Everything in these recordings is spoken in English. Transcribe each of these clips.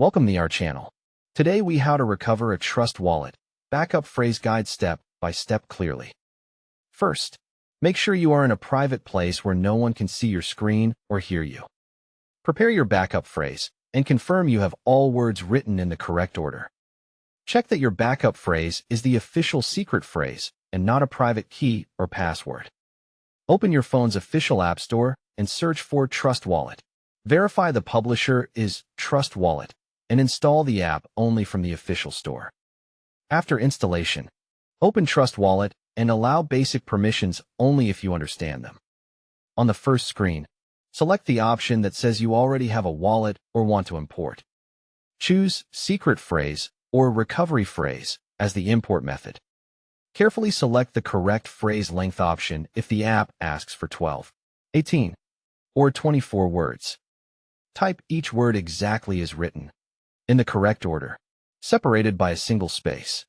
Welcome to our channel. Today we how to recover a trust wallet. Backup phrase guide step by step clearly. First, make sure you are in a private place where no one can see your screen or hear you. Prepare your backup phrase and confirm you have all words written in the correct order. Check that your backup phrase is the official secret phrase and not a private key or password. Open your phone's official app store and search for Trust Wallet. Verify the publisher is Trust Wallet and install the app only from the official store. After installation, open Trust Wallet and allow basic permissions only if you understand them. On the first screen, select the option that says you already have a wallet or want to import. Choose Secret Phrase or Recovery Phrase as the import method. Carefully select the correct phrase length option if the app asks for 12, 18, or 24 words. Type each word exactly as written, in the correct order, separated by a single space.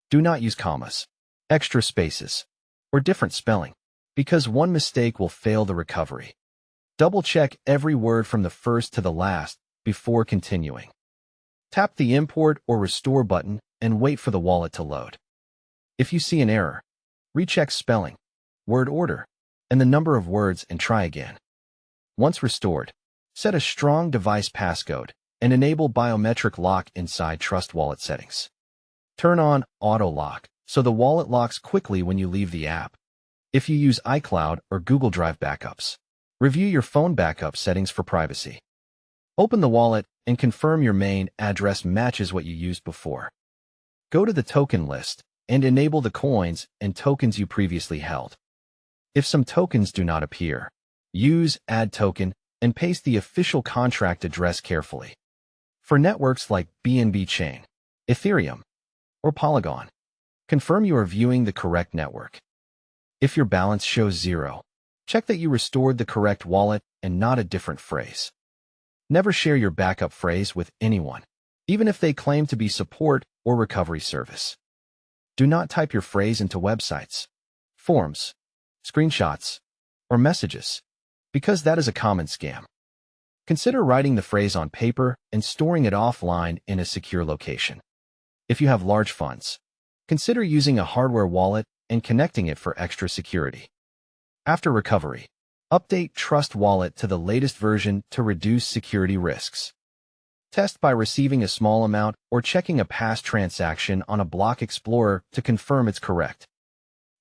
Do not use commas, extra spaces, or different spelling, because one mistake will fail the recovery. Double-check every word from the first to the last before continuing. Tap the Import or Restore button and wait for the wallet to load. If you see an error, recheck spelling, word order, and the number of words and try again. Once restored, set a strong device passcode and enable biometric lock inside Trust Wallet settings. Turn on Auto Lock so the wallet locks quickly when you leave the app. If you use iCloud or Google Drive backups, review your phone backup settings for privacy. Open the wallet and confirm your main address matches what you used before. Go to the token list and enable the coins and tokens you previously held. If some tokens do not appear, use Add Token and paste the official contract address carefully. For networks like BNB Chain, Ethereum, or Polygon, confirm you are viewing the correct network. If your balance shows 0, check that you restored the correct wallet and not a different phrase. Never share your backup phrase with anyone, even if they claim to be support or recovery service. Do not type your phrase into websites, forums, screenshots, or messages, because that is a common scam. Consider writing the phrase on paper and storing it offline in a secure location. If you have large funds, consider using a hardware wallet and connecting it for extra security. After recovery, update Trust Wallet to the latest version to reduce security risks. Test by receiving a small amount or checking a past transaction on a block explorer to confirm it's correct.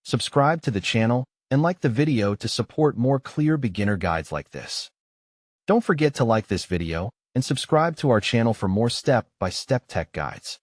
Subscribe to the channel and like the video to support more clear beginner guides like this. Don't forget to like this video and subscribe to our channel for more step-by-step tech guides.